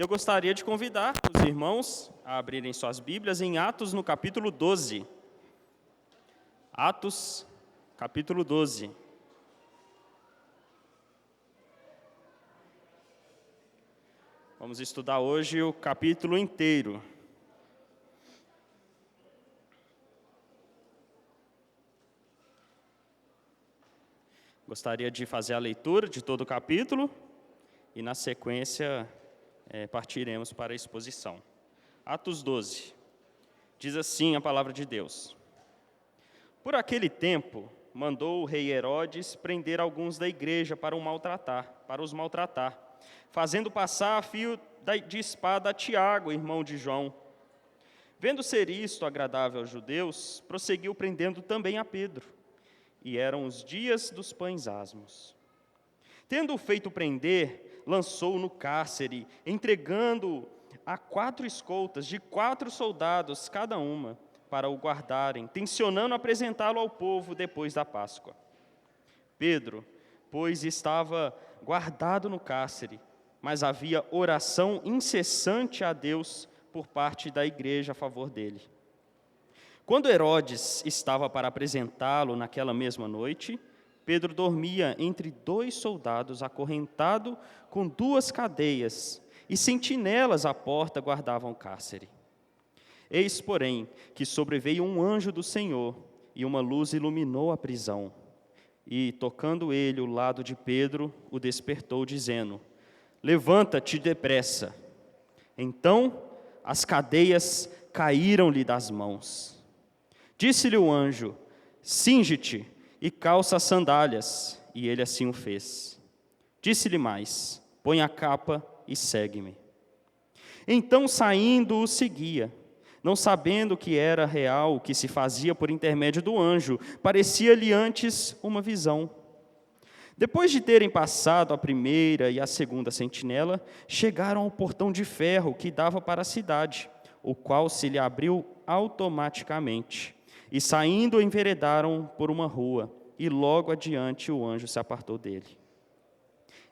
Eu gostaria de convidar os irmãos a abrirem suas Bíblias em Atos, no capítulo 12. Atos, capítulo 12. Vamos estudar hoje o capítulo inteiro. Gostaria de fazer a leitura de todo o capítulo e, na sequência, partiremos para a exposição. Atos 12. Diz assim a palavra de Deus. Por aquele tempo, mandou o rei Herodes prender alguns da igreja para os maltratar, fazendo passar a fio de espada a Tiago, irmão de João. Vendo ser isto agradável aos judeus, prosseguiu prendendo também a Pedro. E eram os dias dos pães asmos. Tendo-o feito prender, lançou-o no cárcere, entregando-o a 4 escoltas de 4 soldados cada uma, para o guardarem, tencionando apresentá-lo ao povo depois da Páscoa. Pedro, pois, estava guardado no cárcere, mas havia oração incessante a Deus por parte da igreja a favor dele. Quando Herodes estava para apresentá-lo naquela mesma noite, Pedro dormia entre 2 soldados, acorrentado com 2 cadeias, e sentinelas à porta guardavam o cárcere. Eis, porém, que sobreveio um anjo do Senhor, e uma luz iluminou a prisão. E, tocando ele o lado de Pedro, o despertou, dizendo: levanta-te depressa. Então, as cadeias caíram-lhe das mãos. Disse-lhe o anjo: cinge-te e calça as sandálias. E ele assim o fez. Disse-lhe mais: põe a capa e segue-me. Então, saindo, o seguia, não sabendo que era real o que se fazia por intermédio do anjo, parecia-lhe antes uma visão. Depois de terem passado a primeira e a segunda sentinela, chegaram ao portão de ferro que dava para a cidade, o qual se lhe abriu automaticamente. E saindo, enveredaram por uma rua, e logo adiante o anjo se apartou dele.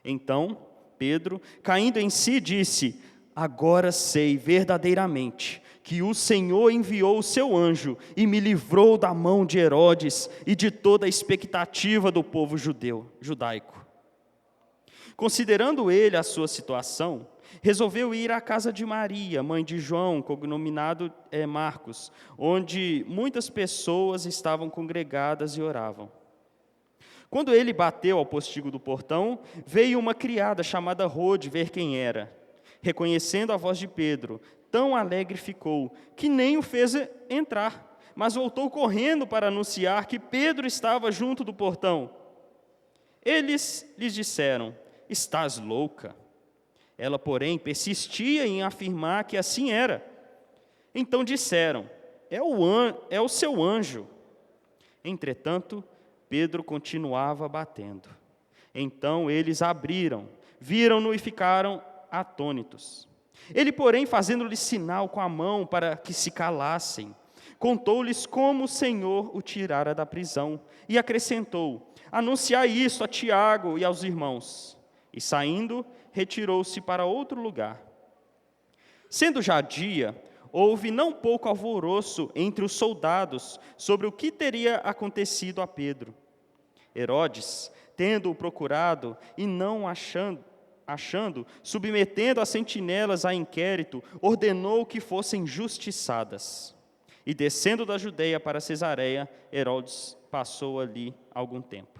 Então, Pedro, caindo em si, disse: agora sei verdadeiramente que o Senhor enviou o seu anjo e me livrou da mão de Herodes e de toda a expectativa do povo judaico. Considerando ele a sua situação, resolveu ir à casa de Maria, mãe de João, cognominado Marcos, onde muitas pessoas estavam congregadas e oravam. Quando ele bateu ao postigo do portão, veio uma criada chamada Rode ver quem era. Reconhecendo a voz de Pedro, tão alegre ficou, que nem o fez entrar, mas voltou correndo para anunciar que Pedro estava junto do portão. Eles lhes disseram: estás louca? Ela, porém, persistia em afirmar que assim era. Então disseram: é o seu anjo. Entretanto, Pedro continuava batendo. Então eles abriram, viram-no e ficaram atônitos. Ele, porém, fazendo-lhes sinal com a mão para que se calassem, contou-lhes como o Senhor o tirara da prisão e acrescentou: anunciai isso a Tiago e aos irmãos. E saindo, retirou-se para outro lugar. Sendo já dia, houve não pouco alvoroço entre os soldados sobre o que teria acontecido a Pedro. Herodes, tendo-o procurado e não achando, submetendo as sentinelas a inquérito, ordenou que fossem justiçadas. E descendo da Judeia para Cesareia, Herodes passou ali algum tempo.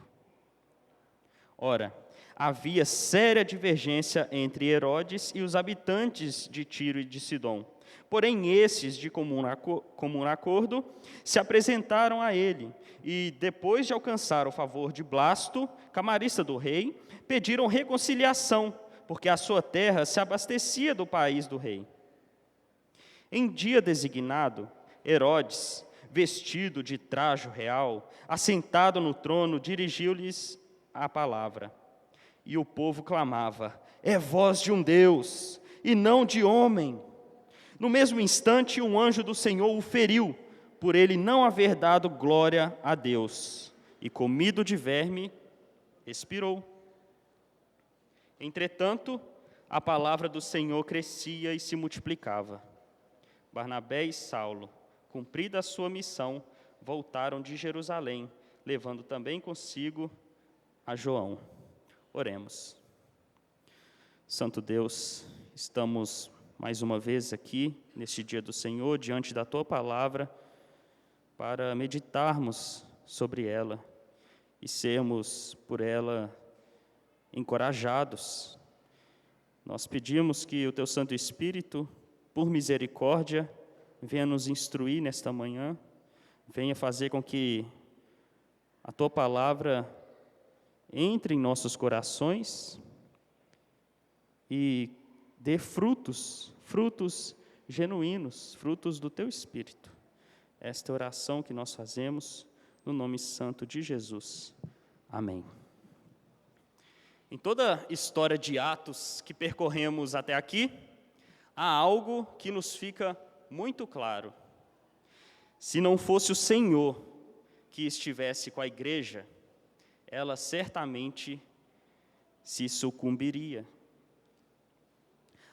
Ora, havia séria divergência entre Herodes e os habitantes de Tiro e de Sidom. Porém, esses, de comum acordo, se apresentaram a ele, e, depois de alcançar o favor de Blasto, camarista do rei, pediram reconciliação, porque a sua terra se abastecia do país do rei. Em dia designado, Herodes, vestido de trajo real, assentado no trono, dirigiu-lhes a palavra. E o povo clamava: é voz de um Deus, e não de homem. No mesmo instante, um anjo do Senhor o feriu, por ele não haver dado glória a Deus, e comido de verme, expirou. Entretanto, a palavra do Senhor crescia e se multiplicava. Barnabé e Saulo, cumprida a sua missão, voltaram de Jerusalém, levando também consigo a João. Oremos. Santo Deus, estamos mais uma vez aqui, neste dia do Senhor, diante da Tua palavra, para meditarmos sobre ela e sermos por ela encorajados. Nós pedimos que o Teu Santo Espírito, por misericórdia, venha nos instruir nesta manhã, venha fazer com que a Tua palavra entre em nossos corações e dê frutos genuínos, frutos do Teu Espírito. Esta é a oração que nós fazemos no nome santo de Jesus. Amém. Em toda a história de Atos que percorremos até aqui, há algo que nos fica muito claro. Se não fosse o Senhor que estivesse com a igreja, ela certamente se sucumbiria.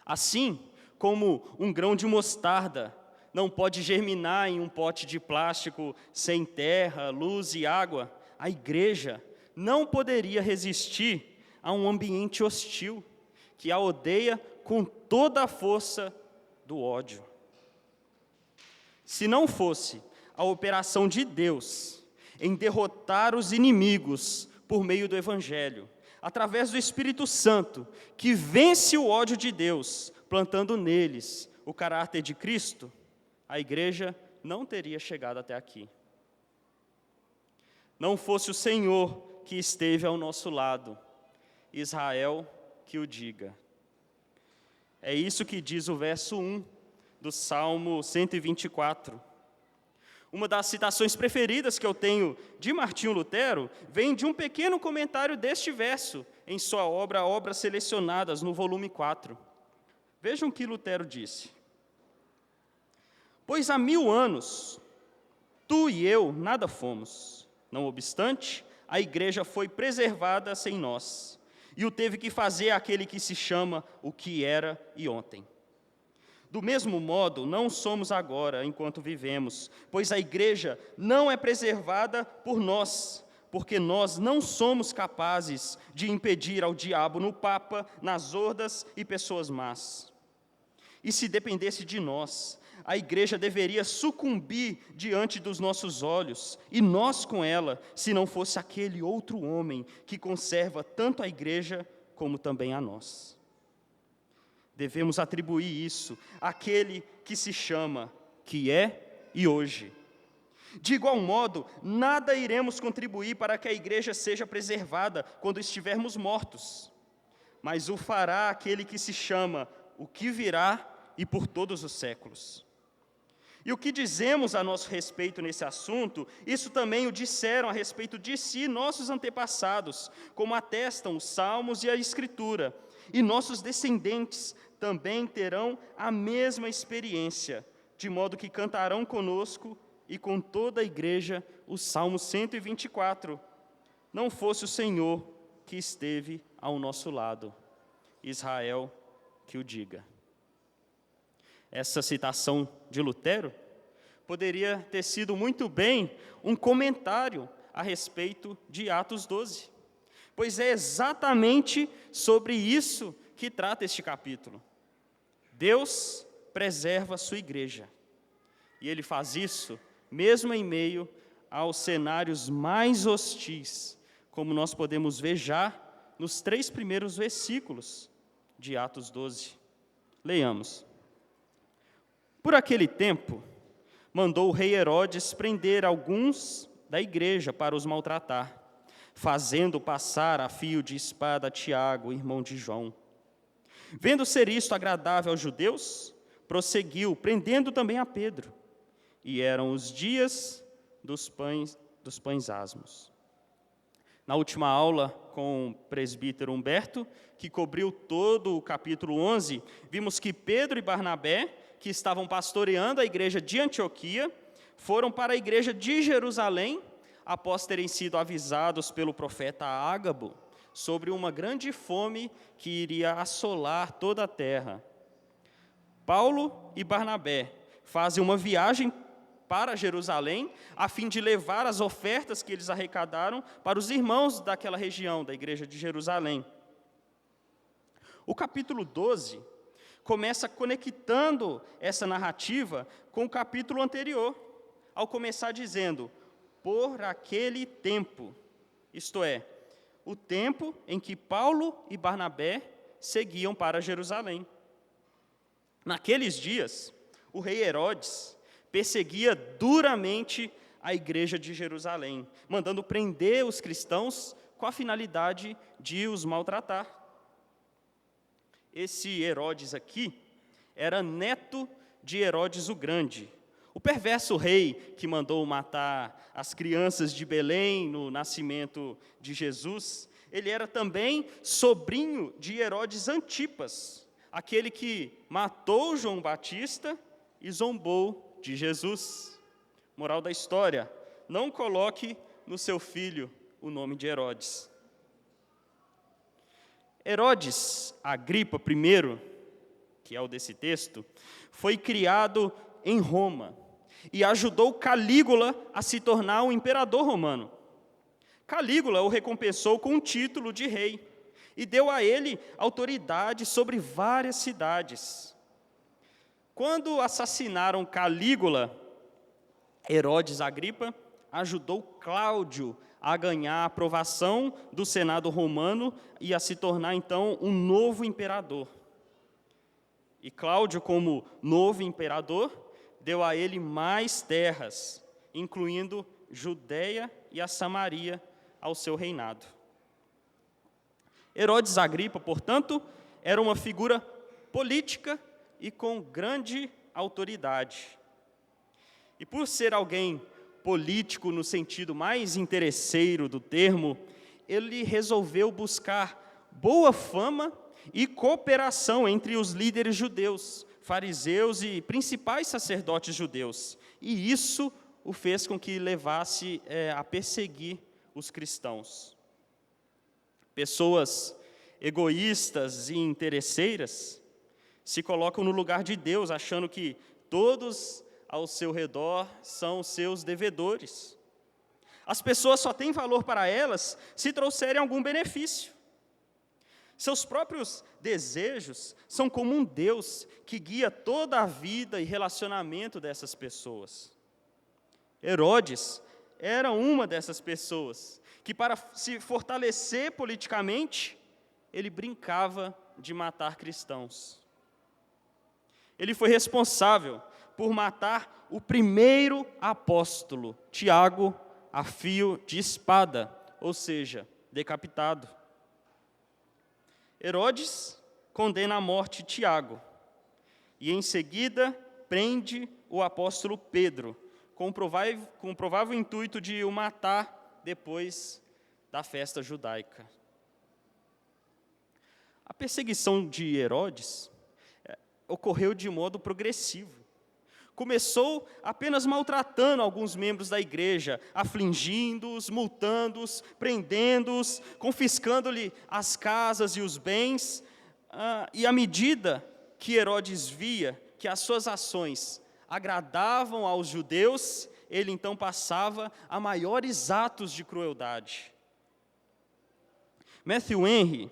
Assim como um grão de mostarda não pode germinar em um pote de plástico sem terra, luz e água, a igreja não poderia resistir a um ambiente hostil, que a odeia com toda a força do ódio. Se não fosse a operação de Deus em derrotar os inimigos por meio do Evangelho, através do Espírito Santo, que vence o ódio de Deus, plantando neles o caráter de Cristo, a igreja não teria chegado até aqui. Não fosse o Senhor que esteve ao nosso lado, Israel que o diga. É isso que diz o verso 1 do Salmo 124. Uma das citações preferidas que eu tenho de Martinho Lutero vem de um pequeno comentário deste verso, em sua obra Obras Selecionadas, no volume 4. Vejam o que Lutero disse. Pois há 1000 anos, tu e eu nada fomos. Não obstante, a igreja foi preservada sem nós, e o teve que fazer aquele que se chama o que era e ontem. Do mesmo modo, não somos agora, enquanto vivemos, pois a igreja não é preservada por nós, porque nós não somos capazes de impedir ao diabo no Papa, nas hordas e pessoas más. E se dependesse de nós, a igreja deveria sucumbir diante dos nossos olhos, e nós com ela, se não fosse aquele outro homem que conserva tanto a igreja como também a nós. Devemos atribuir isso àquele que se chama, que é e hoje. De igual modo, nada iremos contribuir para que a igreja seja preservada quando estivermos mortos, mas o fará aquele que se chama, o que virá e por todos os séculos. E o que dizemos a nosso respeito nesse assunto, isso também o disseram a respeito de si nossos antepassados, como atestam os Salmos e a Escritura. E nossos descendentes também terão a mesma experiência, de modo que cantarão conosco e com toda a igreja o Salmo 124. Não fosse o Senhor que esteve ao nosso lado, Israel que o diga. Essa citação de Lutero poderia ter sido muito bem um comentário a respeito de Atos 12, pois é exatamente sobre isso que trata este capítulo. Deus preserva a sua igreja, e Ele faz isso mesmo em meio aos cenários mais hostis, como nós podemos ver já nos 3 primeiros versículos de Atos 12. Leiamos. Por aquele tempo, mandou o rei Herodes prender alguns da igreja para os maltratar, fazendo passar a fio de espada Tiago, irmão de João. Vendo ser isto agradável aos judeus, prosseguiu, prendendo também a Pedro. E eram os dias dos pães asmos. Na última aula com o presbítero Humberto, que cobriu todo o capítulo 11, vimos que Pedro e Barnabé, que estavam pastoreando a igreja de Antioquia, foram para a igreja de Jerusalém, após terem sido avisados pelo profeta Ágabo sobre uma grande fome que iria assolar toda a terra. Paulo e Barnabé fazem uma viagem para Jerusalém, a fim de levar as ofertas que eles arrecadaram para os irmãos daquela região, da igreja de Jerusalém. O capítulo 12 começa conectando essa narrativa com o capítulo anterior, ao começar dizendo, por aquele tempo, isto é, o tempo em que Paulo e Barnabé seguiam para Jerusalém. Naqueles dias, o rei Herodes perseguia duramente a igreja de Jerusalém, mandando prender os cristãos com a finalidade de os maltratar. Esse Herodes aqui era neto de Herodes o Grande, o perverso rei que mandou matar as crianças de Belém no nascimento de Jesus. Ele era também sobrinho de Herodes Antipas, aquele que matou João Batista e zombou de Jesus. Moral da história, não coloque no seu filho o nome de Herodes. Herodes Agripa I, que é o desse texto, foi criado em Roma e ajudou Calígula a se tornar um imperador romano. Calígula o recompensou com um título de rei e deu a ele autoridade sobre várias cidades. Quando assassinaram Calígula, Herodes Agripa ajudou Cláudio a ganhar a aprovação do Senado romano e a se tornar, então, um novo imperador. E Cláudio, como novo imperador, deu a ele mais terras, incluindo Judeia e a Samaria, ao seu reinado. Herodes Agripa, portanto, era uma figura política e com grande autoridade. E por ser alguém político no sentido mais interesseiro do termo, ele resolveu buscar boa fama e cooperação entre os líderes judeus, fariseus e principais sacerdotes judeus. E isso o fez com que levasse a perseguir os cristãos. Pessoas egoístas e interesseiras se colocam no lugar de Deus, achando que todos ao seu redor são seus devedores. As pessoas só têm valor para elas se trouxerem algum benefício. Seus próprios desejos são como um Deus que guia toda a vida e relacionamento dessas pessoas. Herodes era uma dessas pessoas que, para se fortalecer politicamente, ele brincava de matar cristãos. Ele foi responsável por matar o primeiro apóstolo, Tiago, a fio de espada, ou seja, decapitado. Herodes condena à morte Tiago e, em seguida, prende o apóstolo Pedro, com o provável intuito de o matar depois da festa judaica. A perseguição de Herodes ocorreu de modo progressivo. Começou apenas maltratando alguns membros da igreja, afligindo-os, multando-os, prendendo-os, confiscando-lhe as casas e os bens. E à medida que Herodes via que as suas ações agradavam aos judeus, ele então passava a maiores atos de crueldade. Matthew Henry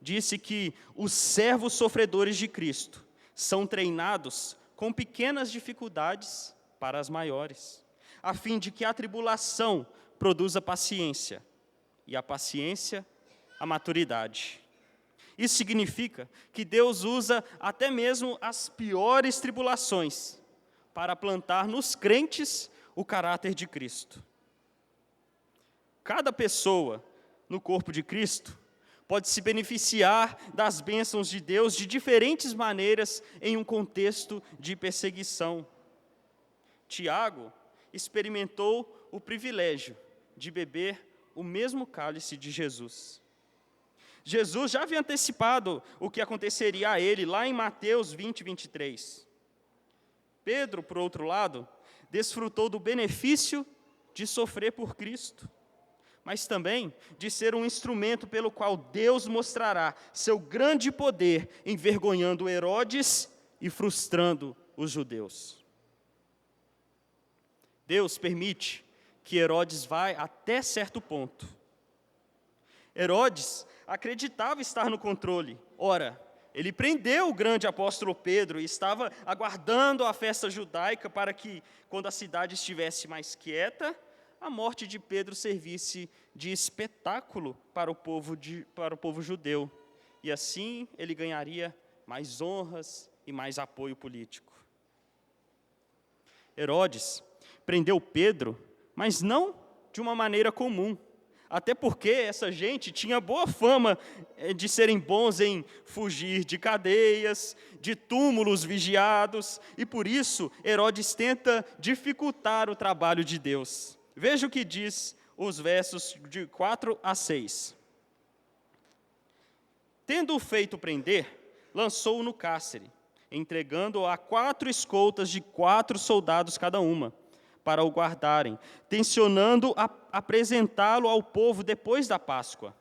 disse que os servos sofredores de Cristo são treinados com pequenas dificuldades para as maiores, a fim de que a tribulação produza paciência, e a paciência, a maturidade. Isso significa que Deus usa até mesmo as piores tribulações para plantar nos crentes o caráter de Cristo. Cada pessoa no corpo de Cristo pode se beneficiar das bênçãos de Deus de diferentes maneiras em um contexto de perseguição. Tiago experimentou o privilégio de beber o mesmo cálice de Jesus. Jesus já havia antecipado o que aconteceria a ele lá em Mateus 20, 23. Pedro, por outro lado, desfrutou do benefício de sofrer por Cristo. mas também de ser um instrumento pelo qual Deus mostrará seu grande poder, envergonhando Herodes e frustrando os judeus. Deus permite que Herodes vá até certo ponto. Herodes acreditava estar no controle. Ora, ele prendeu o grande apóstolo Pedro e estava aguardando a festa judaica para que, quando a cidade estivesse mais quieta, a morte de Pedro servisse de espetáculo para o povo judeu. E assim ele ganharia mais honras e mais apoio político. Herodes prendeu Pedro, mas não de uma maneira comum. Até porque essa gente tinha boa fama de serem bons em fugir de cadeias, de túmulos vigiados, e por isso Herodes tenta dificultar o trabalho de Deus. Veja o que diz os versos de 4 a 6. Tendo-o feito prender, lançou-o no cárcere, entregando-o a 4 escoltas de 4 soldados cada uma, para o guardarem, tencionando apresentá-lo ao povo depois da Páscoa.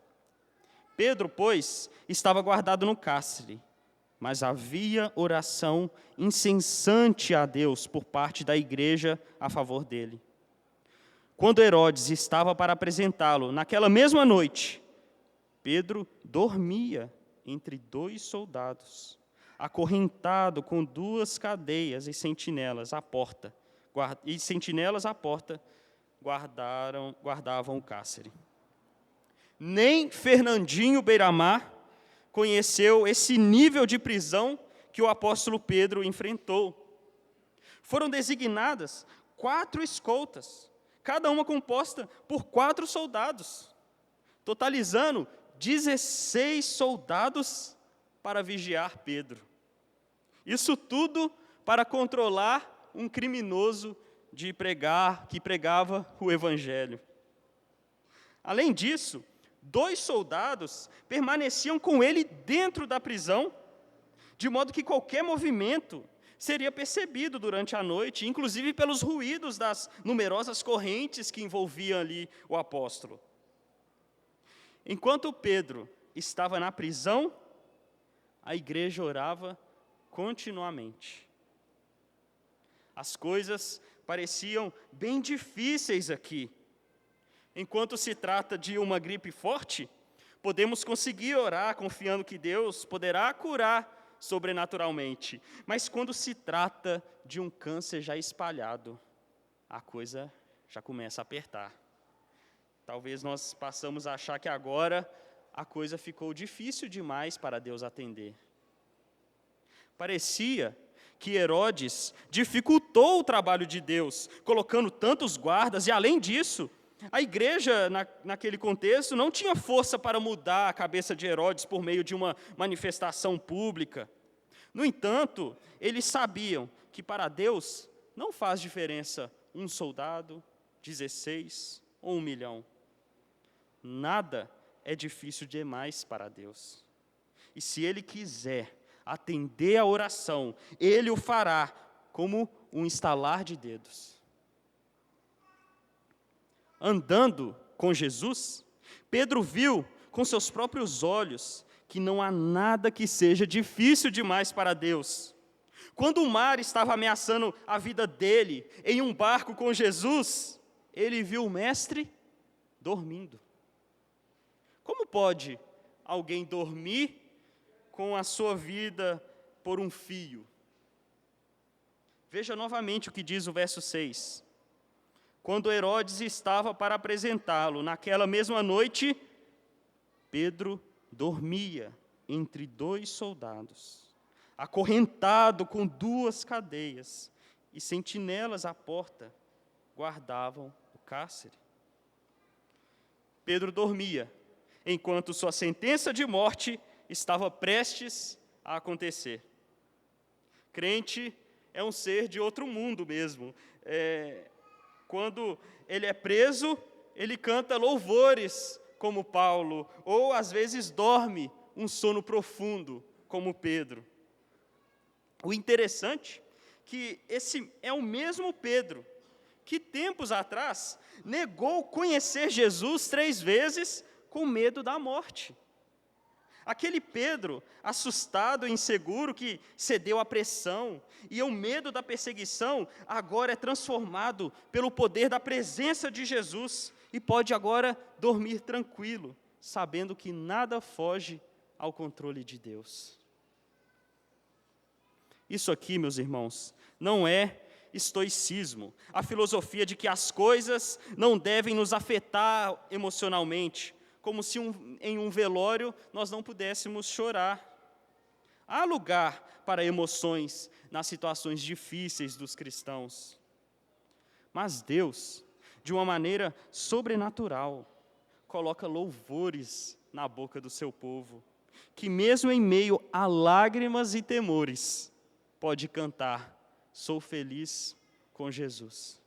Pedro, pois, estava guardado no cárcere, mas havia oração incessante a Deus por parte da igreja a favor dele. Quando Herodes estava para apresentá-lo, naquela mesma noite, Pedro dormia entre 2 soldados, acorrentado com 2 cadeias e sentinelas à porta. Guardavam o cárcere. Nem Fernandinho Beiramar conheceu esse nível de prisão que o apóstolo Pedro enfrentou. Foram designadas 4 escoltas, cada uma composta por 4 soldados, totalizando 16 soldados para vigiar Pedro. Isso tudo para controlar um criminoso que pregava o evangelho. Além disso, 2 soldados permaneciam com ele dentro da prisão, de modo que qualquer movimento seria percebido durante a noite, inclusive pelos ruídos das numerosas correntes que envolviam ali o apóstolo. Enquanto Pedro estava na prisão, a igreja orava continuamente. As coisas pareciam bem difíceis aqui. Enquanto se trata de uma gripe forte, podemos conseguir orar confiando que Deus poderá curar sobrenaturalmente. Mas quando se trata de um câncer já espalhado, a coisa já começa a apertar. Talvez nós passamos a achar que agora a coisa ficou difícil demais para Deus atender. Parecia que Herodes dificultou o trabalho de Deus, colocando tantos guardas, e além disso, a igreja, naquele contexto, não tinha força para mudar a cabeça de Herodes por meio de uma manifestação pública. No entanto, eles sabiam que para Deus não faz diferença 1 soldado, 16 ou 1 milhão. Nada é difícil demais para Deus. E se Ele quiser atender a oração, Ele o fará como um estalar de dedos. Andando com Jesus, Pedro viu com seus próprios olhos que não há nada que seja difícil demais para Deus. Quando o mar estava ameaçando a vida dele, em um barco com Jesus, ele viu o mestre dormindo. Como pode alguém dormir com a sua vida por um fio? Veja novamente o que diz o verso 6. Quando Herodes estava para apresentá-lo, naquela mesma noite, Pedro dormia entre 2 soldados, acorrentado com 2 cadeias, e sentinelas à porta guardavam o cárcere. Pedro dormia, enquanto sua sentença de morte estava prestes a acontecer. Crente é um ser de outro mundo mesmo. Quando ele é preso, ele canta louvores, como Paulo, ou às vezes dorme um sono profundo, como Pedro. O interessante é que esse é o mesmo Pedro que tempos atrás negou conhecer Jesus 3 vezes com medo da morte. Aquele Pedro, assustado e inseguro, que cedeu à pressão e ao medo da perseguição, agora é transformado pelo poder da presença de Jesus e pode agora dormir tranquilo, sabendo que nada foge ao controle de Deus. Isso aqui, meus irmãos, não é estoicismo, a filosofia de que as coisas não devem nos afetar emocionalmente, como se em um velório nós não pudéssemos chorar. Há lugar para emoções nas situações difíceis dos cristãos. Mas Deus, de uma maneira sobrenatural, coloca louvores na boca do seu povo, que mesmo em meio a lágrimas e temores, pode cantar: sou feliz com Jesus.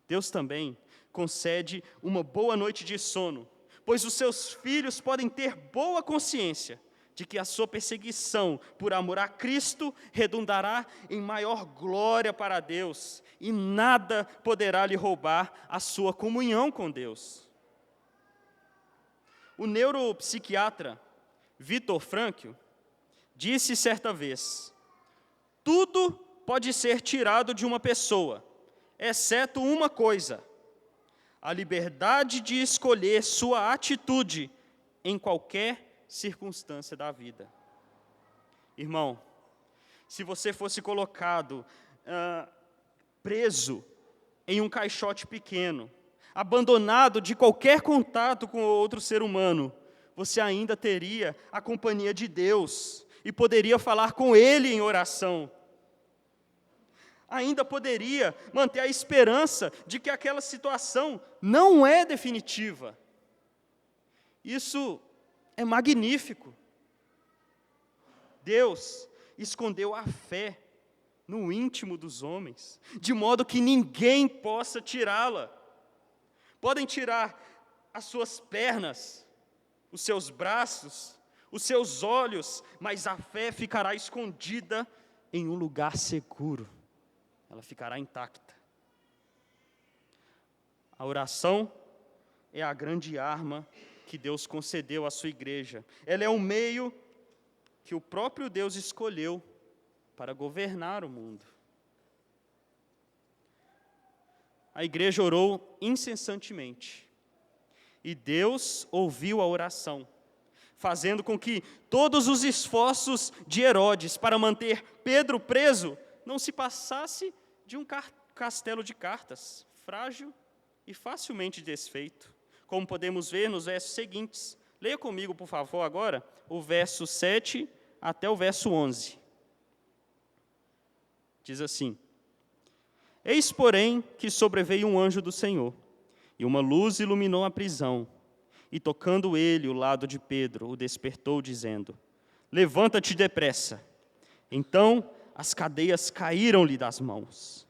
Deus também concede uma boa noite de sono, pois os seus filhos podem ter boa consciência de que a sua perseguição por amor a Cristo redundará em maior glória para Deus, e nada poderá lhe roubar a sua comunhão com Deus. O neuropsiquiatra Viktor Frankl disse certa vez: tudo pode ser tirado de uma pessoa, exceto uma coisa: a liberdade de escolher sua atitude em qualquer circunstância da vida. Irmão, se você fosse colocado preso em um caixote pequeno, abandonado de qualquer contato com outro ser humano, você ainda teria a companhia de Deus e poderia falar com Ele em oração. Ainda poderia manter a esperança de que aquela situação não é definitiva. Isso é magnífico. Deus escondeu a fé no íntimo dos homens, de modo que ninguém possa tirá-la. Podem tirar as suas pernas, os seus braços, os seus olhos, mas a fé ficará escondida em um lugar seguro. Ela ficará intacta. A oração é a grande arma que Deus concedeu à sua igreja. Ela é um meio que o próprio Deus escolheu para governar o mundo. A igreja orou incessantemente, e Deus ouviu a oração, fazendo com que todos os esforços de Herodes para manter Pedro preso não se passasse de um castelo de cartas, frágil e facilmente desfeito, como podemos ver nos versos seguintes. Leia comigo, por favor, agora, o verso 7 até o verso 11. Diz assim: eis, porém, que sobreveio um anjo do Senhor, e uma luz iluminou a prisão, e tocando ele o lado de Pedro, o despertou, dizendo: levanta-te depressa. Então as cadeias caíram-lhe das mãos.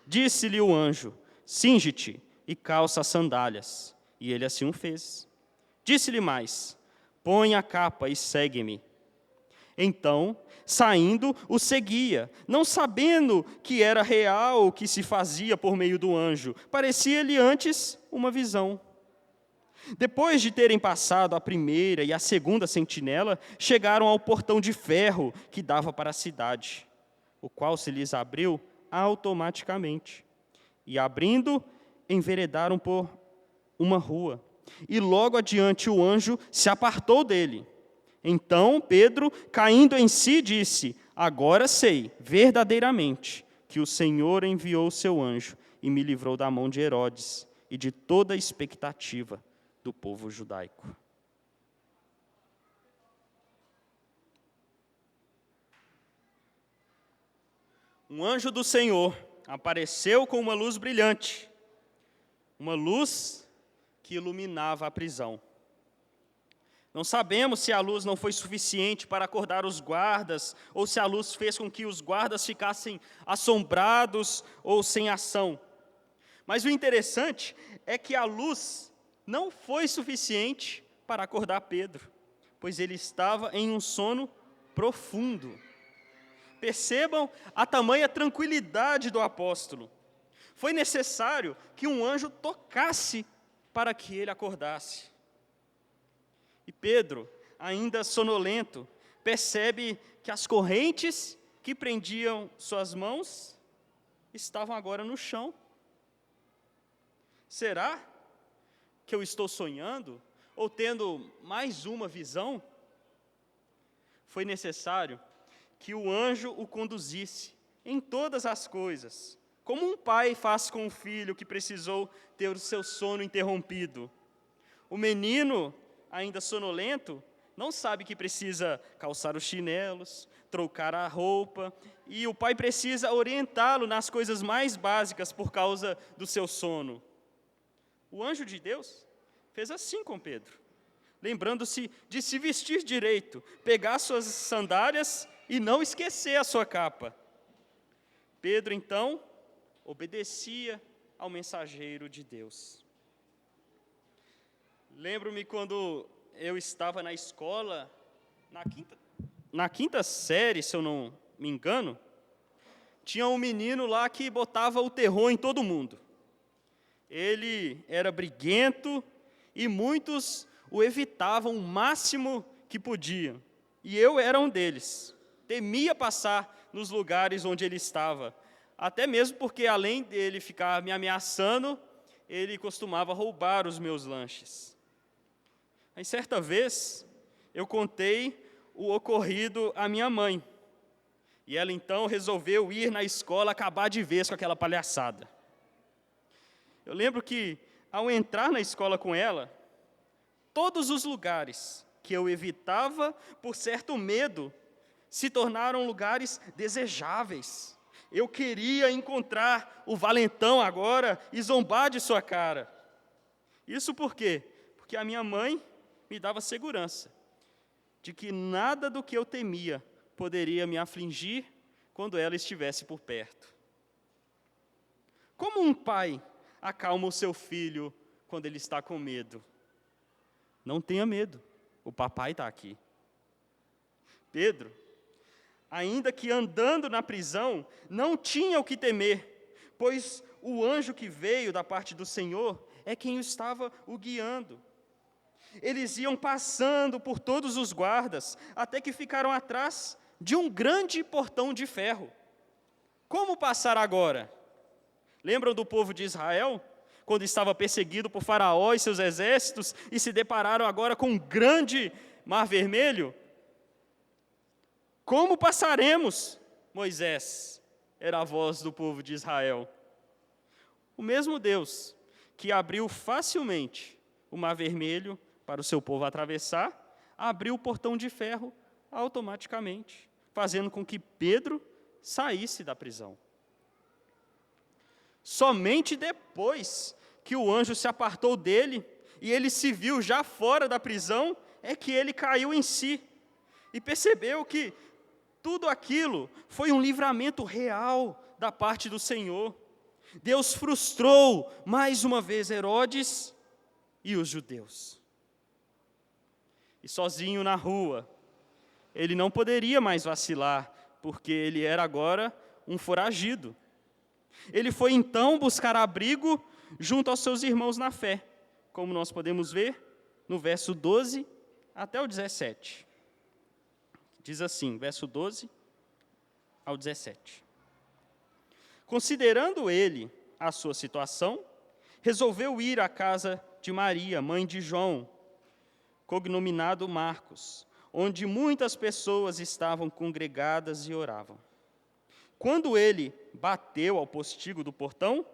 Disse-lhe o anjo: cinge-te e calça as sandálias. E ele assim o fez. Disse-lhe mais: põe a capa e segue-me. Então, saindo, o seguia, não sabendo que era real o que se fazia por meio do anjo. Parecia-lhe antes uma visão. Depois de terem passado a primeira e a segunda sentinela, chegaram ao portão de ferro que dava para a cidade, o qual se lhes abriu automaticamente. E abrindo, enveredaram por uma rua. E logo adiante o anjo se apartou dele. Então Pedro, caindo em si, disse: agora sei, verdadeiramente, que o Senhor enviou o seu anjo e me livrou da mão de Herodes e de toda a expectativa do povo judaico. Um anjo do Senhor apareceu com uma luz brilhante, uma luz que iluminava a prisão. Não sabemos se a luz não foi suficiente para acordar os guardas, ou se a luz fez com que os guardas ficassem assombrados ou sem ação. Mas o interessante é que a luz não foi suficiente para acordar Pedro, pois ele estava em um sono profundo. Percebam a tamanha tranquilidade do apóstolo. Foi necessário que um anjo tocasse para que ele acordasse. E Pedro, ainda sonolento, percebe que as correntes que prendiam suas mãos estavam agora no chão. Será que eu estou sonhando ou tendo mais uma visão? Foi necessário que o anjo o conduzisse em todas as coisas, como um pai faz com o filho que precisou ter o seu sono interrompido. O menino, ainda sonolento, não sabe que precisa calçar os chinelos, trocar a roupa, e o pai precisa orientá-lo nas coisas mais básicas por causa do seu sono. O anjo de Deus fez assim com Pedro, lembrando-se de se vestir direito, pegar suas sandálias e não esquecer a sua capa. Pedro, então, obedecia ao mensageiro de Deus. Lembro-me quando eu estava na escola, na quinta série, se eu não me engano, tinha um menino lá que botava o terror em todo mundo. Ele era briguento e muitos o evitavam o máximo que podiam. E eu era um deles. Temia passar nos lugares onde ele estava. Até mesmo porque, além dele ficar me ameaçando, ele costumava roubar os meus lanches. Aí, certa vez, eu contei o ocorrido à minha mãe. E ela, então, resolveu ir na escola acabar de vez com aquela palhaçada. Eu lembro que, ao entrar na escola com ela, todos os lugares que eu evitava por certo medo se tornaram lugares desejáveis. Eu queria encontrar o valentão agora e zombar de sua cara. Isso por quê? Porque a minha mãe me dava segurança de que nada do que eu temia poderia me afligir quando ela estivesse por perto. Como um pai acalma o seu filho quando ele está com medo? Não tenha medo, o papai está aqui. Pedro, ainda que andando na prisão, não tinha o que temer, pois o anjo que veio da parte do Senhor é quem estava o guiando. Eles iam passando por todos os guardas, até que ficaram atrás de um grande portão de ferro. Como passar agora? Lembram do povo de Israel, quando estava perseguido por Faraó e seus exércitos, e se depararam agora com um grande mar vermelho? Como passaremos, Moisés? Era a voz do povo de Israel. O mesmo Deus que abriu facilmente o mar vermelho para o seu povo atravessar, abriu o portão de ferro automaticamente, fazendo com que Pedro saísse da prisão. Somente depois que o anjo se apartou dele e ele se viu já fora da prisão, é que ele caiu em si e percebeu que tudo aquilo foi um livramento real da parte do Senhor. Deus frustrou mais uma vez Herodes e os judeus. E sozinho na rua, ele não poderia mais vacilar, porque ele era agora um foragido. Ele foi então buscar abrigo junto aos seus irmãos na fé, como nós podemos ver no verso 12 até o 17. Diz assim, verso 12 ao 17. Considerando ele a sua situação, resolveu ir à casa de Maria, mãe de João, cognominado Marcos, onde muitas pessoas estavam congregadas e oravam. Quando ele bateu ao postigo do portão,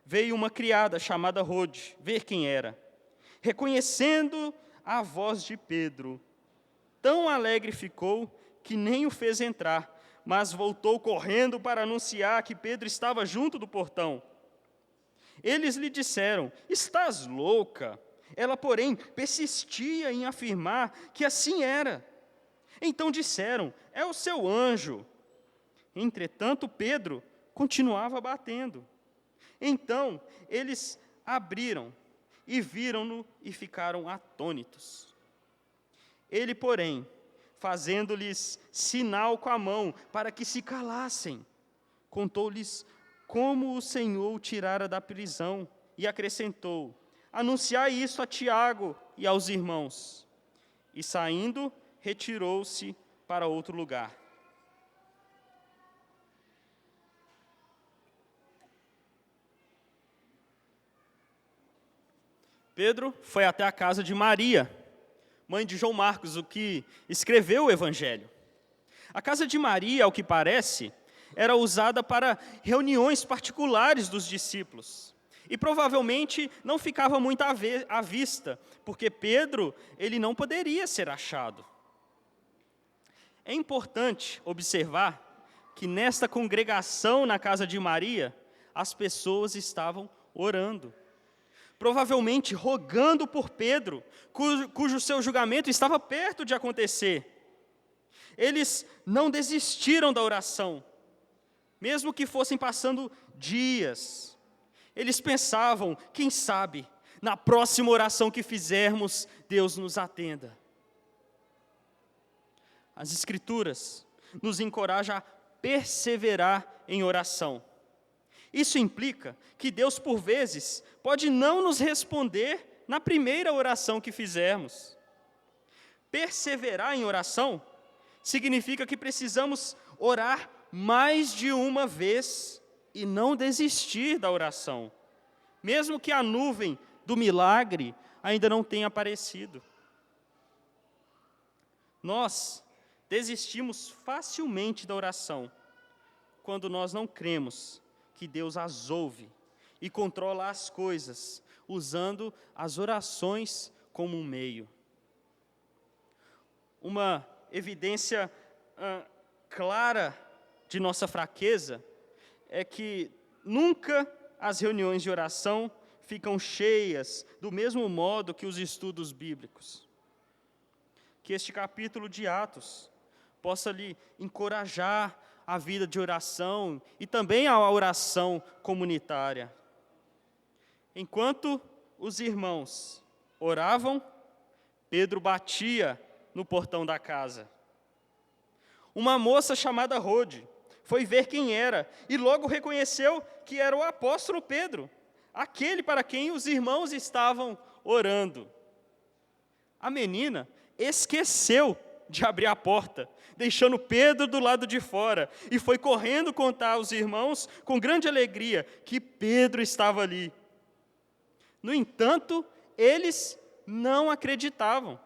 veio uma criada chamada Rode ver quem era. Reconhecendo a voz de Pedro, tão alegre ficou que nem o fez entrar, mas voltou correndo para anunciar que Pedro estava junto do portão. Eles lhe disseram: estás louca? Ela, porém, persistia em afirmar que assim era. Então disseram: é o seu anjo. Entretanto, Pedro continuava batendo. Então, eles abriram e viram-no e ficaram atônitos. Ele, porém, fazendo-lhes sinal com a mão para que se calassem, contou-lhes como o Senhor o tirara da prisão, e acrescentou: anunciai isso a Tiago e aos irmãos. E saindo, retirou-se para outro lugar. Pedro foi até a casa de Maria, mãe de João Marcos, o que escreveu o Evangelho. A casa de Maria, ao que parece, era usada para reuniões particulares dos discípulos. E provavelmente não ficava muito à vista, porque Pedro, ele não poderia ser achado. É importante observar que nesta congregação na casa de Maria, as pessoas estavam orando. Provavelmente rogando por Pedro, cujo seu julgamento estava perto de acontecer. Eles não desistiram da oração, mesmo que fossem passando dias. Eles pensavam, quem sabe, na próxima oração que fizermos, Deus nos atenda. As Escrituras nos encorajam a perseverar em oração. Isso implica que Deus, por vezes, pode não nos responder na primeira oração que fizermos. Perseverar em oração significa que precisamos orar mais de uma vez e não desistir da oração, mesmo que a nuvem do milagre ainda não tenha aparecido. Nós desistimos facilmente da oração quando nós não cremos que Deus as ouve e controla as coisas, usando as orações como um meio. Uma evidência clara de nossa fraqueza é que nunca as reuniões de oração ficam cheias do mesmo modo que os estudos bíblicos. Que este capítulo de Atos possa lhe encorajar a vida de oração e também a oração comunitária. Enquanto os irmãos oravam, Pedro batia no portão da casa. Uma moça chamada Rode foi ver quem era e logo reconheceu que era o apóstolo Pedro, aquele para quem os irmãos estavam orando. A menina esqueceu de abrir a porta, deixando Pedro do lado de fora, e foi correndo contar aos irmãos, com grande alegria, que Pedro estava ali. No entanto, eles não acreditavam.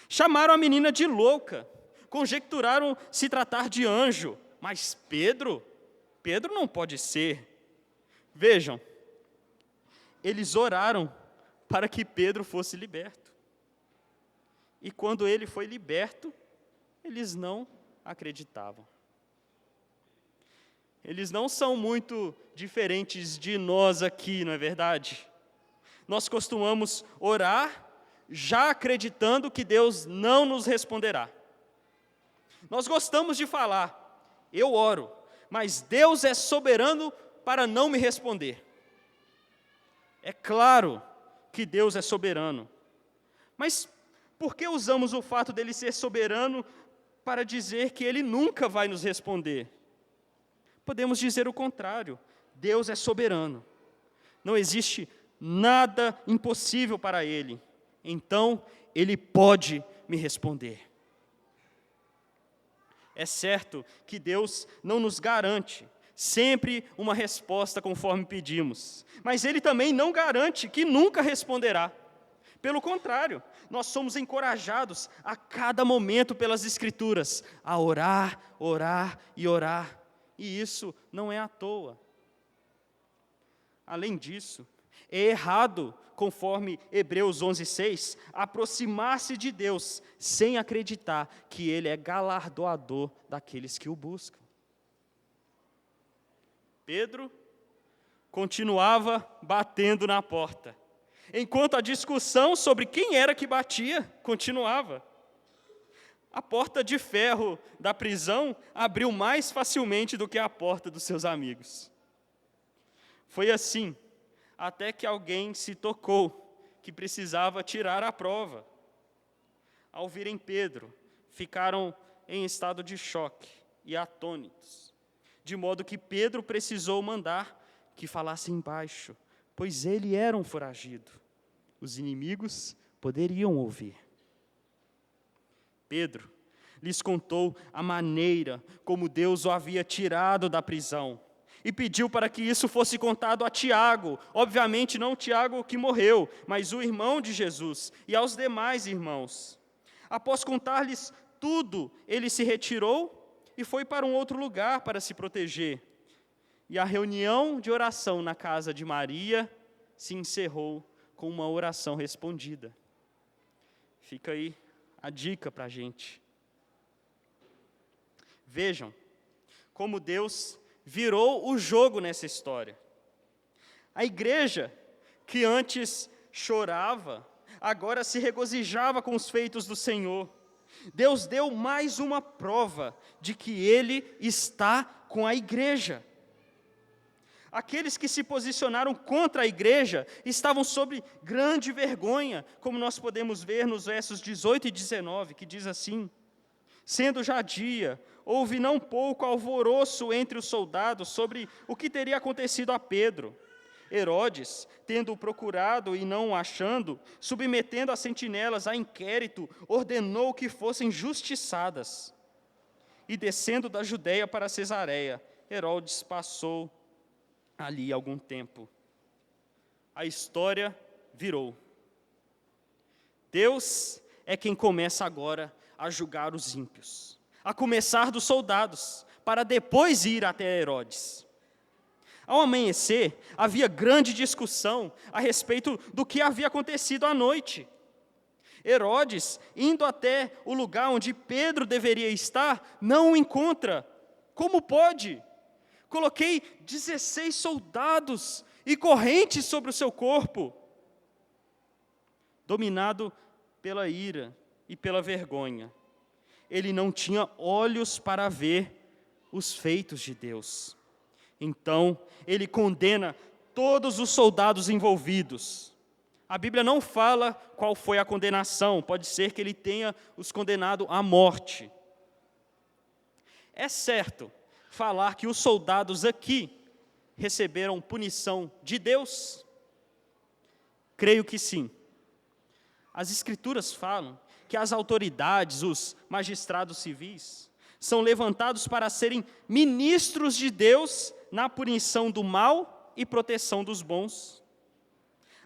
Chamaram a menina de louca, conjecturaram se tratar de anjo, mas Pedro não pode ser. Vejam, eles oraram para que Pedro fosse liberto. E quando ele foi liberto, eles não acreditavam. Eles não são muito diferentes de nós aqui, não é verdade? Nós costumamos orar já acreditando que Deus não nos responderá. Nós gostamos de falar, eu oro, mas Deus é soberano para não me responder. É claro que Deus é soberano, mas por que usamos o fato dele ser soberano para dizer que ele nunca vai nos responder? Podemos dizer o contrário, Deus é soberano. Não existe nada impossível para ele, então ele pode me responder. É certo que Deus não nos garante sempre uma resposta conforme pedimos, mas ele também não garante que nunca responderá. Pelo contrário, nós somos encorajados a cada momento pelas Escrituras a orar, orar e orar. E isso não é à toa. Além disso, é errado, conforme Hebreus 11:6, aproximar-se de Deus sem acreditar que Ele é galardoador daqueles que o buscam. Pedro continuava batendo na porta, enquanto a discussão sobre quem era que batia continuava. A porta de ferro da prisão abriu mais facilmente do que a porta dos seus amigos. Foi assim, até que alguém se tocou que precisava tirar a prova. Ao virem Pedro, ficaram em estado de choque e atônitos. de modo que Pedro precisou mandar que falassem baixo, pois ele era um foragido. Os inimigos poderiam ouvir. Pedro lhes contou a maneira como Deus o havia tirado da prisão e pediu para que isso fosse contado a Tiago, obviamente não Tiago que morreu, mas o irmão de Jesus, e aos demais irmãos. Após contar-lhes tudo, ele se retirou e foi para um outro lugar para se proteger. E a reunião de oração na casa de Maria se encerrou com uma oração respondida. Fica aí a dica para a gente. Vejam como Deus virou o jogo nessa história. A igreja, que antes chorava, agora se regozijava com os feitos do Senhor. Deus deu mais uma prova de que Ele está com a igreja. Aqueles que se posicionaram contra a igreja estavam sob grande vergonha, como nós podemos ver nos versos 18 e 19, que diz assim: sendo já dia, houve não pouco alvoroço entre os soldados sobre o que teria acontecido a Pedro. Herodes, tendo-o procurado e não o achando, submetendo as sentinelas a inquérito, ordenou que fossem justiçadas. E descendo da Judeia para Cesareia, Herodes passou ali algum tempo. A história virou. Deus é quem começa agora a julgar os ímpios, a começar dos soldados, para depois ir até Herodes. Ao amanhecer, havia grande discussão a respeito do que havia acontecido à noite. Herodes, indo até o lugar onde Pedro deveria estar, não o encontra. Como pode? Coloquei 16 soldados e correntes sobre o seu corpo. Dominado pela ira e pela vergonha, ele não tinha olhos para ver os feitos de Deus. Então, ele condena todos os soldados envolvidos. A Bíblia não fala qual foi a condenação, pode ser que ele tenha os condenado à morte. É certo falar que os soldados aqui receberam punição de Deus? Creio que sim. As Escrituras falam que as autoridades, os magistrados civis, são levantados para serem ministros de Deus na punição do mal e proteção dos bons.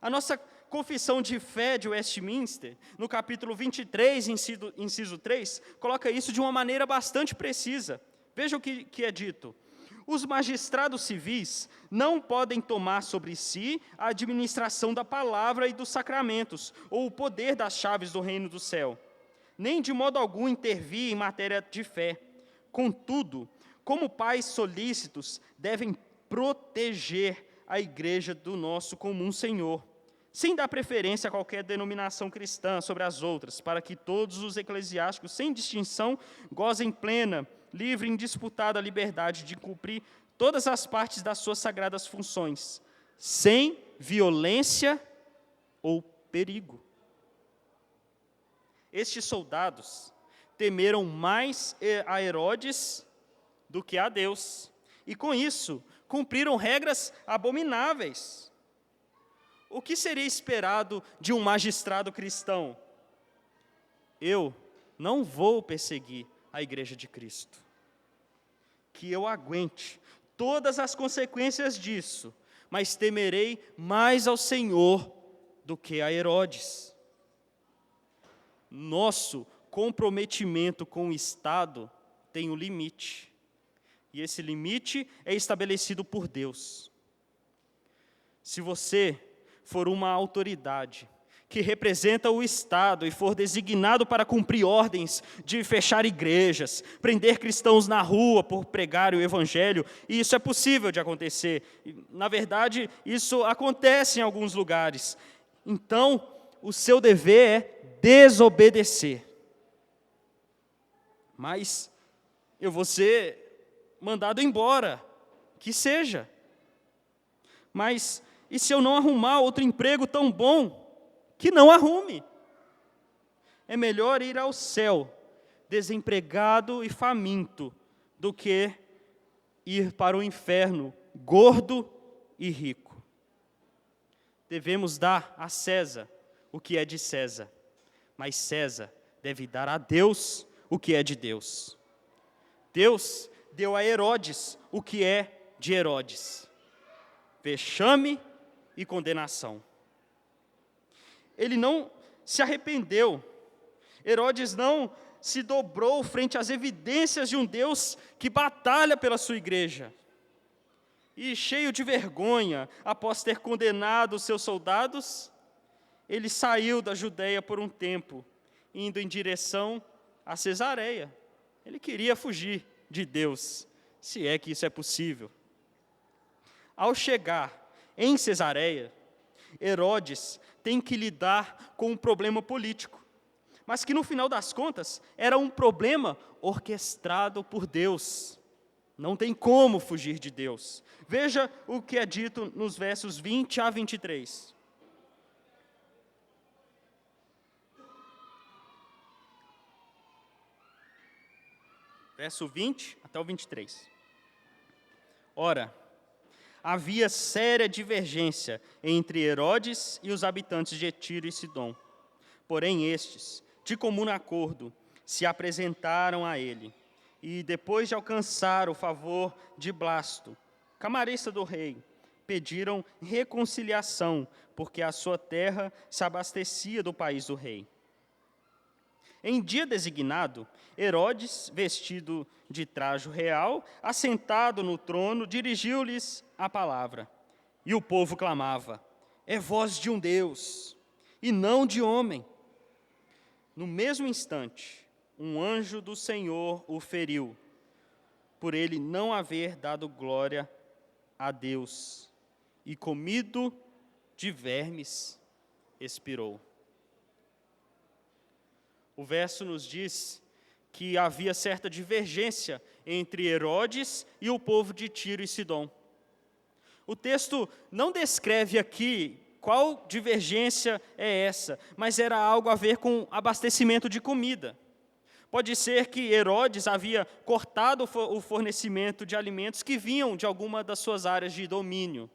A nossa Confissão de Fé de Westminster, no capítulo 23, inciso 3, coloca isso de uma maneira bastante precisa. Veja o que é dito. Os magistrados civis não podem tomar sobre si a administração da palavra e dos sacramentos, ou o poder das chaves do reino do céu, nem de modo algum intervir em matéria de fé. Contudo, como pais solícitos, devem proteger a igreja do nosso comum Senhor, sem dar preferência a qualquer denominação cristã sobre as outras, para que todos os eclesiásticos, sem distinção, gozem plena, livre e indisputada liberdade de cumprir todas as partes das suas sagradas funções, sem violência ou perigo. Estes soldados temeram mais a Herodes do que a Deus, e com isso cumpriram regras abomináveis. O que seria esperado de um magistrado cristão? Eu não vou perseguir a igreja de Cristo. Que eu aguente todas as consequências disso, mas temerei mais ao Senhor do que a Herodes. Nosso comprometimento com o Estado tem um limite, e esse limite é estabelecido por Deus. Se você for uma autoridade que representa o Estado e for designado para cumprir ordens de fechar igrejas, prender cristãos na rua por pregar o Evangelho, e isso é possível de acontecer. Na verdade, isso acontece em alguns lugares. Então, o seu dever é desobedecer. Mas eu vou ser mandado embora, que seja. Mas e se eu não arrumar outro emprego tão bom? Que não arrume. É melhor ir ao céu desempregado e faminto do que ir para o inferno gordo e rico. Devemos dar a César o que é de César, mas César deve dar a Deus o que é de Deus. Deus deu a Herodes o que é de Herodes: vexame e condenação. Ele não se arrependeu. Herodes não se dobrou frente às evidências de um Deus que batalha pela sua igreja. E, cheio de vergonha, após ter condenado os seus soldados, ele saiu da Judeia por um tempo, indo em direção a Cesareia. Ele queria fugir de Deus, se é que isso é possível. Ao chegar em Cesareia, Herodes tem que lidar com um problema político, mas que no final das contas era um problema orquestrado por Deus. Não tem como fugir de Deus. Veja o que é dito nos versos 20 a 23. Verso 20 até o 23. Ora, havia séria divergência entre Herodes e os habitantes de Tiro e Sidom. Porém, estes, de comum acordo, se apresentaram a ele, e depois de alcançar o favor de Blasto, camarista do rei, pediram reconciliação, porque a sua terra se abastecia do país do rei. Em dia designado, Herodes, vestido de trajo real, assentado no trono, dirigiu-lhes a palavra. E o povo clamava: é voz de um Deus, e não de homem. No mesmo instante, um anjo do Senhor o feriu, por ele não haver dado glória a Deus, e comido de vermes, expirou. O verso nos diz que havia certa divergência entre Herodes e o povo de Tiro e Sidom. O texto não descreve aqui qual divergência é essa, mas era algo a ver com abastecimento de comida. Pode ser que Herodes havia cortado o fornecimento de alimentos que vinham de alguma das suas áreas de domínio.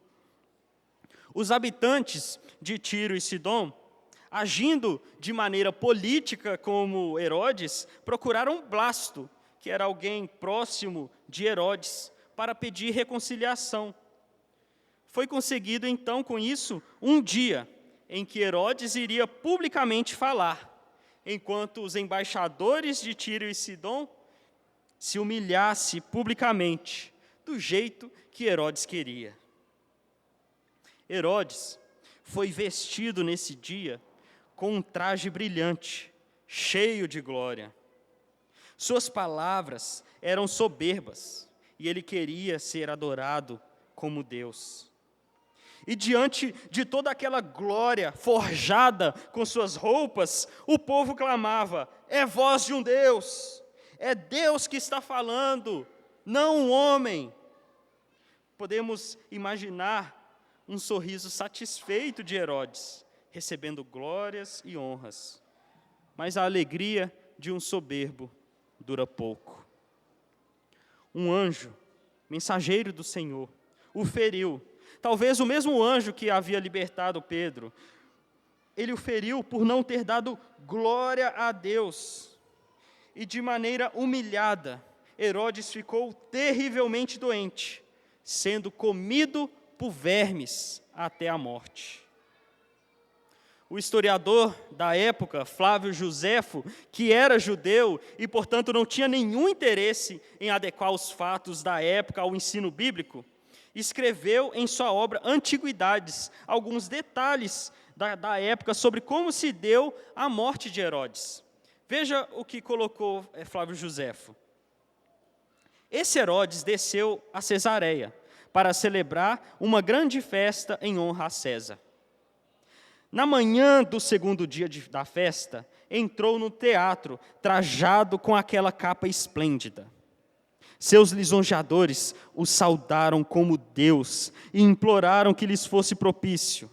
Os habitantes de Tiro e Sidom, agindo de maneira política como Herodes, procuraram Blasto, que era alguém próximo de Herodes, para pedir reconciliação. Foi conseguido, então, com isso, um dia em que Herodes iria publicamente falar, enquanto os embaixadores de Tiro e Sidom se humilhassem publicamente, do jeito que Herodes queria. Herodes foi vestido nesse dia com um traje brilhante, cheio de glória. Suas palavras eram soberbas, e ele queria ser adorado como Deus. E diante de toda aquela glória forjada com suas roupas, o povo clamava: é voz de um Deus, é Deus que está falando, não um homem. Podemos imaginar um sorriso satisfeito de Herodes, recebendo glórias e honras. Mas a alegria de um soberbo dura pouco. Um anjo, mensageiro do Senhor, o feriu. Talvez o mesmo anjo que havia libertado Pedro. Ele o feriu por não ter dado glória a Deus. E de maneira humilhada, Herodes ficou terrivelmente doente, sendo comido por vermes até a morte. O historiador da época, Flávio Josefo, que era judeu e, portanto, não tinha nenhum interesse em adequar os fatos da época ao ensino bíblico, escreveu em sua obra Antiguidades alguns detalhes da época sobre como se deu a morte de Herodes. Veja o que colocou Flávio Josefo. Esse Herodes desceu a Cesareia para celebrar uma grande festa em honra a César. Na manhã do segundo dia da festa, entrou no teatro, trajado com aquela capa esplêndida. Seus lisonjeadores o saudaram como Deus e imploraram que lhes fosse propício.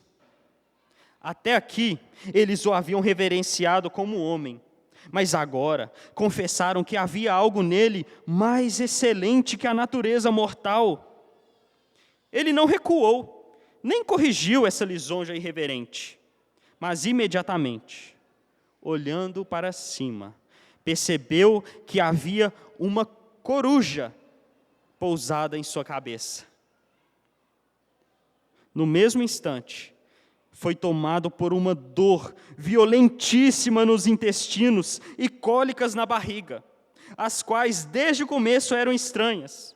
Até aqui, eles o haviam reverenciado como homem, Mas agora confessaram que havia algo nele mais excelente que a natureza mortal. Ele não recuou, nem corrigiu essa lisonja irreverente, mas imediatamente, olhando para cima, percebeu que havia uma coruja pousada em sua cabeça. No mesmo instante, foi tomado por uma dor violentíssima nos intestinos e cólicas na barriga, as quais desde o começo eram estranhas.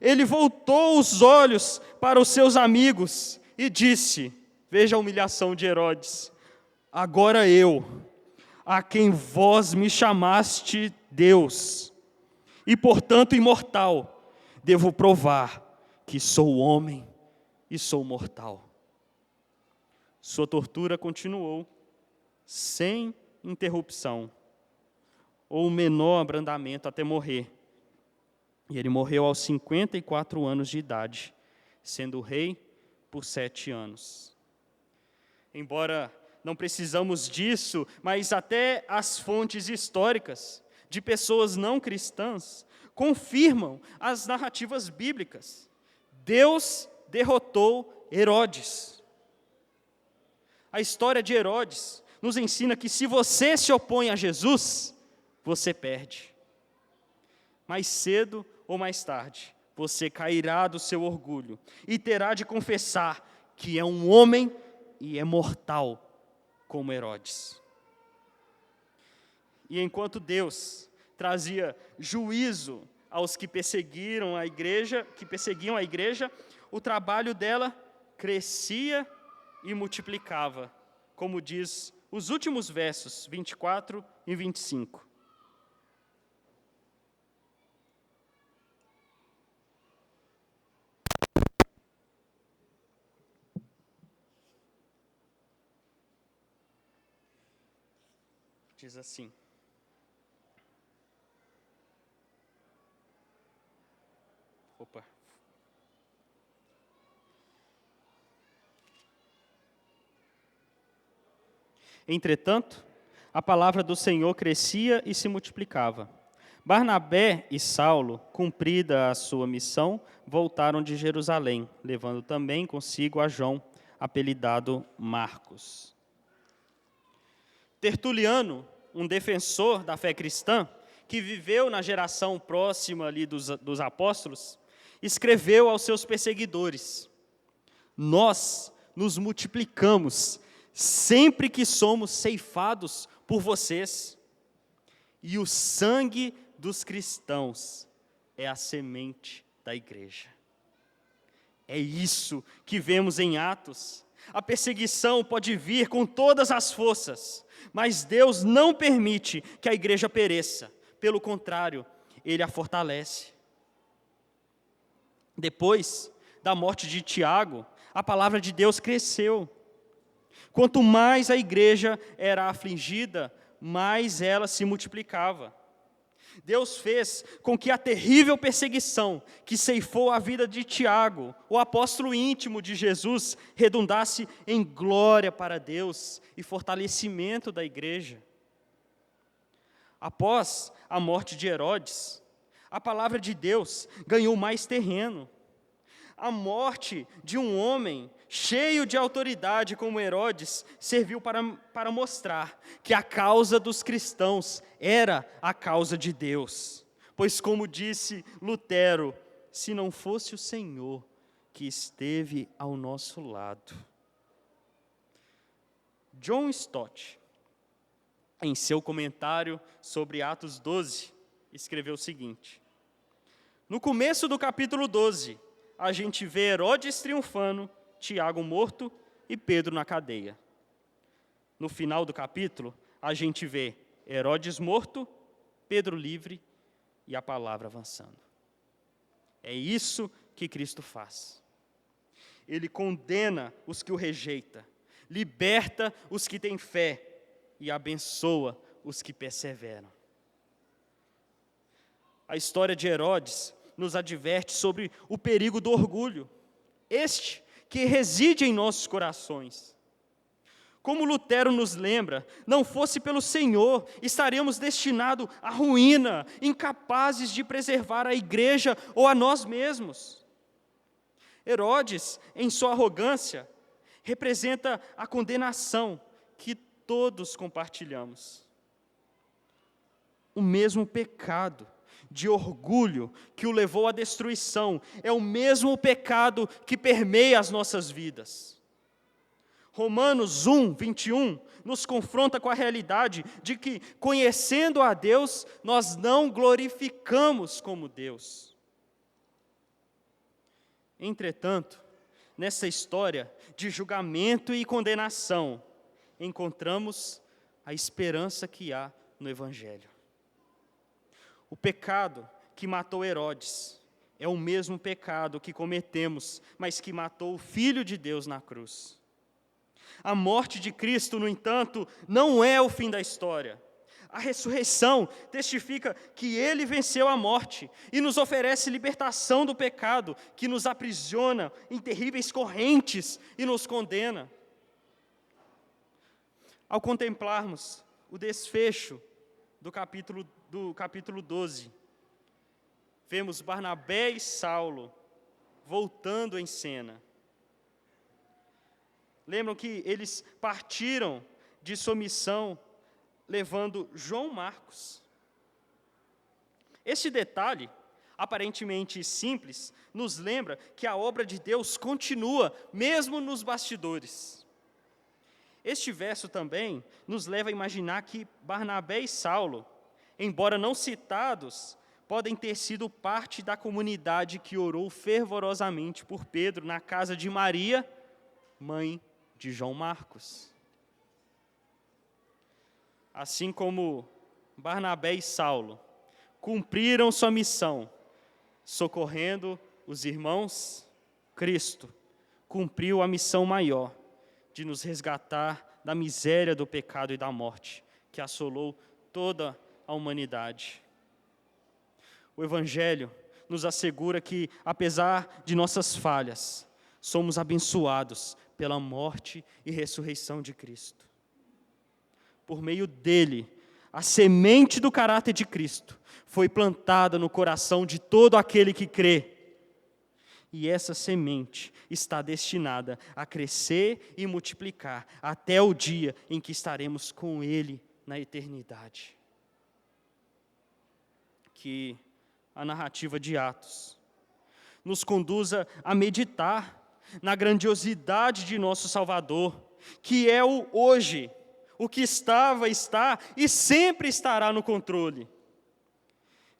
Ele voltou os olhos para os seus amigos e disse, veja a humilhação de Herodes, agora eu, a quem vós me chamaste Deus, e portanto imortal, devo provar que sou homem e sou mortal. Sua tortura continuou, sem interrupção, ou menor abrandamento até morrer. E ele morreu aos 54 anos de idade, sendo rei por 7 anos. Embora não precisamos disso, mas até as fontes históricas de pessoas não cristãs confirmam as narrativas bíblicas. Deus derrotou Herodes. A história de Herodes nos ensina que se você se opõe a Jesus, você perde. Mais cedo ou mais tarde, você cairá do seu orgulho e terá de confessar que é um homem e é mortal como Herodes. E enquanto Deus trazia juízo aos que perseguiam a igreja, o trabalho dela crescia e multiplicava, como diz os últimos versos, 24 e 25. Diz assim. Opa. Entretanto, a palavra do Senhor crescia e se multiplicava. Barnabé e Saulo, cumprida a sua missão, voltaram de Jerusalém, levando também consigo a João, apelidado Marcos. Tertuliano, um defensor da fé cristã, que viveu na geração próxima ali dos apóstolos, escreveu aos seus perseguidores: nós nos multiplicamos sempre que somos ceifados por vocês, e o sangue dos cristãos é a semente da igreja. É isso que vemos em Atos. A perseguição pode vir com todas as forças, mas Deus não permite que a igreja pereça. Pelo contrário, Ele a fortalece. Depois da morte de Tiago, a palavra de Deus cresceu. Quanto mais a igreja era afligida, mais ela se multiplicava. Deus fez com que a terrível perseguição que ceifou a vida de Tiago, o apóstolo íntimo de Jesus, redundasse em glória para Deus e fortalecimento da igreja. Após a morte de Herodes, a palavra de Deus ganhou mais terreno. A morte de um homem cheio de autoridade como Herodes serviu para mostrar que a causa dos cristãos era a causa de Deus. Pois, como disse Lutero, se não fosse o Senhor que esteve ao nosso lado. John Stott, em seu comentário sobre Atos 12, escreveu o seguinte: no começo do capítulo 12, a gente vê Herodes triunfando, Tiago morto e Pedro na cadeia. No final do capítulo, a gente vê Herodes morto, Pedro livre e a palavra avançando. É isso que Cristo faz. Ele condena os que o rejeitam, liberta os que têm fé e abençoa os que perseveram. A história de Herodes nos adverte sobre o perigo do orgulho, este que reside em nossos corações. Como Lutero nos lembra, não fosse pelo Senhor, estaríamos destinados à ruína, incapazes de preservar a igreja ou a nós mesmos. Herodes, em sua arrogância, representa a condenação que todos compartilhamos. O mesmo pecado de orgulho que o levou à destruição é o mesmo pecado que permeia as nossas vidas. Romanos 1, 21, nos confronta com a realidade de que, conhecendo a Deus, nós não glorificamos como Deus. Entretanto, nessa história de julgamento e condenação, encontramos a esperança que há no Evangelho. O pecado que matou Herodes é o mesmo pecado que cometemos, mas que matou o Filho de Deus na cruz. A morte de Cristo, no entanto, não é o fim da história. A ressurreição testifica que Ele venceu a morte e nos oferece libertação do pecado que nos aprisiona em terríveis correntes e nos condena. Ao contemplarmos o desfecho do capítulo 12, vemos Barnabé e Saulo voltando em cena. Lembram que eles partiram de sua missão levando João Marcos. Este detalhe, aparentemente simples, nos lembra que a obra de Deus continua, mesmo nos bastidores. Este verso também nos leva a imaginar que Barnabé e Saulo, embora não citados, podem ter sido parte da comunidade que orou fervorosamente por Pedro na casa de Maria, mãe de João Marcos. Assim como Barnabé e Saulo cumpriram sua missão, socorrendo os irmãos, Cristo cumpriu a missão maior de nos resgatar da miséria do pecado e da morte que assolou toda a humanidade. O Evangelho nos assegura que, apesar de nossas falhas, somos abençoados pela morte e ressurreição de Cristo. Por meio dele, a semente do caráter de Cristo foi plantada no coração de todo aquele que crê. E essa semente está destinada a crescer e multiplicar até o dia em que estaremos com Ele na eternidade. Que a narrativa de Atos nos conduza a meditar na grandiosidade de nosso Salvador, que é o hoje, o que estava, está e sempre estará no controle.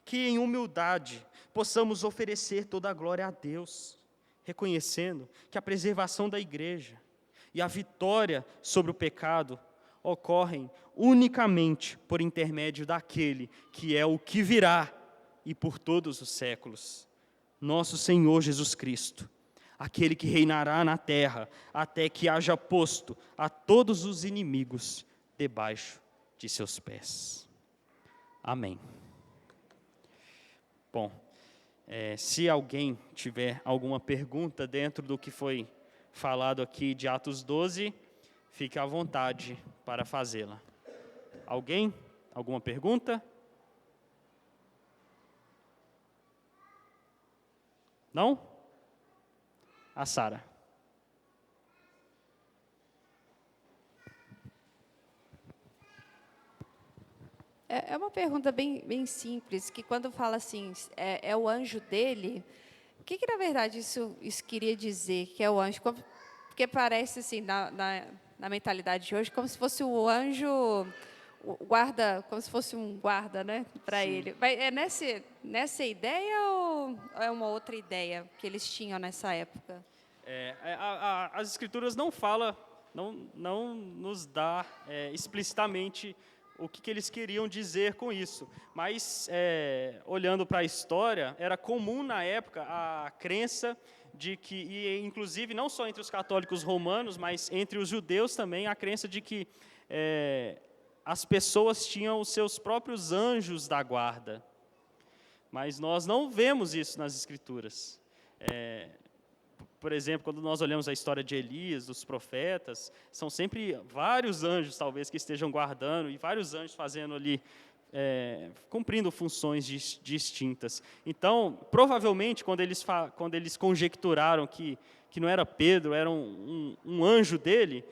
Que em humildade possamos oferecer toda a glória a Deus, reconhecendo que a preservação da igreja e a vitória sobre o pecado ocorrem unicamente por intermédio daquele que é o que virá e por todos os séculos, nosso Senhor Jesus Cristo, aquele que reinará na terra até que haja posto a todos os inimigos debaixo de seus pés. Amém. Bom, se alguém tiver alguma pergunta dentro do que foi falado aqui de Atos 12, fique à vontade para fazê-la. Alguém? Alguma pergunta? Não? A Sara. É uma pergunta bem simples, que quando fala assim, é o anjo dele, o que na verdade isso queria dizer, que é o anjo? Porque parece assim, na mentalidade de hoje, como se fosse o anjo, o guarda, como se fosse um guarda, né, para ele. É nessa ideia ou é uma outra ideia que eles tinham nessa época? As Escrituras não falam, não nos dá explicitamente o que eles queriam dizer com isso. Mas, olhando para a história, era comum na época a crença de que, e inclusive não só entre os católicos romanos, mas entre os judeus também, a crença de que as pessoas tinham os seus próprios anjos da guarda. Mas nós não vemos isso nas Escrituras. por exemplo, quando nós olhamos a história de Elias, dos profetas, são sempre vários anjos, talvez, que estejam guardando, e vários anjos fazendo ali, cumprindo funções distintas. Então, provavelmente, quando eles conjecturaram que não era Pedro, era um anjo dele,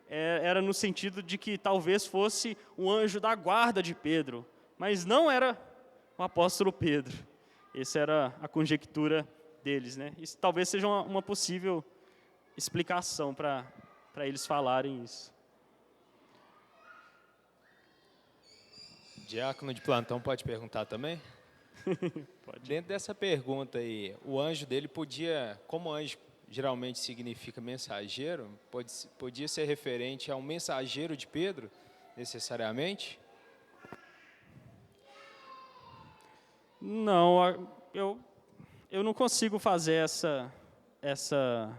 era no sentido de que talvez fosse um anjo da guarda de Pedro, mas não era o apóstolo Pedro. Essa era a conjectura deles, né? Isso talvez seja uma possível explicação para eles falarem isso. Diácono de plantão pode perguntar também? Pode. Dentro dessa pergunta aí, o anjo dele podia, como anjo geralmente significa mensageiro, podia ser referente a um mensageiro de Pedro, necessariamente? Não, eu não consigo fazer essa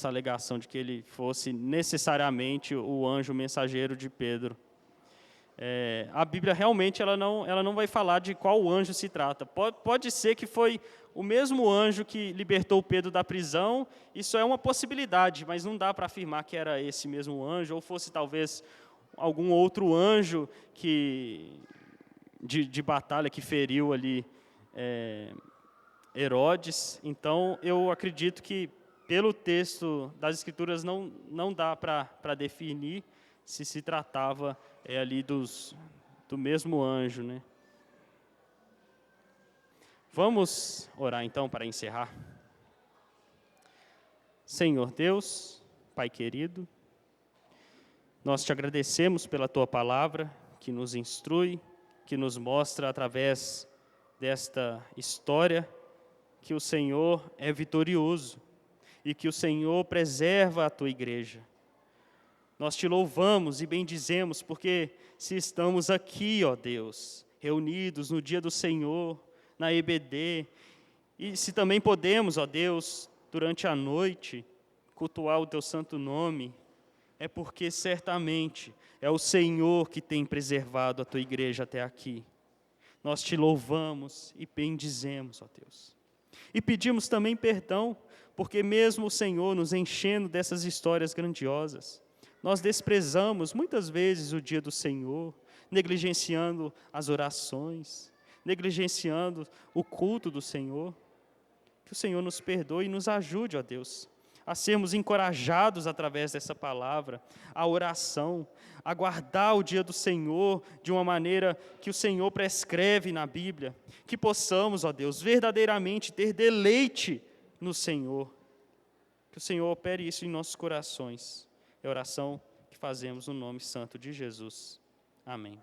alegação de que ele fosse necessariamente o anjo mensageiro de Pedro. A Bíblia realmente ela não vai falar de qual anjo se trata. Pode ser que foi o mesmo anjo que libertou Pedro da prisão, isso é uma possibilidade, mas não dá para afirmar que era esse mesmo anjo, ou fosse talvez algum outro anjo de batalha que feriu ali Herodes. Então, eu acredito que, pelo texto das Escrituras, não dá para definir se tratava ali do mesmo anjo, né? Vamos orar então para encerrar. Senhor Deus, Pai querido, nós te agradecemos pela Tua palavra, que nos instrui, que nos mostra através desta história que o Senhor é vitorioso e que o Senhor preserva a Tua igreja. Nós te louvamos e bendizemos porque se estamos aqui, ó Deus, reunidos no dia do Senhor, na EBD, e se também podemos, ó Deus, durante a noite, cultuar o Teu santo nome, é porque certamente é o Senhor que tem preservado a Tua igreja até aqui. Nós te louvamos e bendizemos, ó Deus. E pedimos também perdão, porque mesmo o Senhor nos enchendo dessas histórias grandiosas, nós desprezamos muitas vezes o dia do Senhor, negligenciando as orações, negligenciando o culto do Senhor. Que o Senhor nos perdoe e nos ajude, ó Deus, a sermos encorajados através dessa palavra, a oração, a guardar o dia do Senhor de uma maneira que o Senhor prescreve na Bíblia, que possamos, ó Deus, verdadeiramente ter deleite no Senhor, que o Senhor opere isso em nossos corações. É a oração que fazemos no nome santo de Jesus. Amém.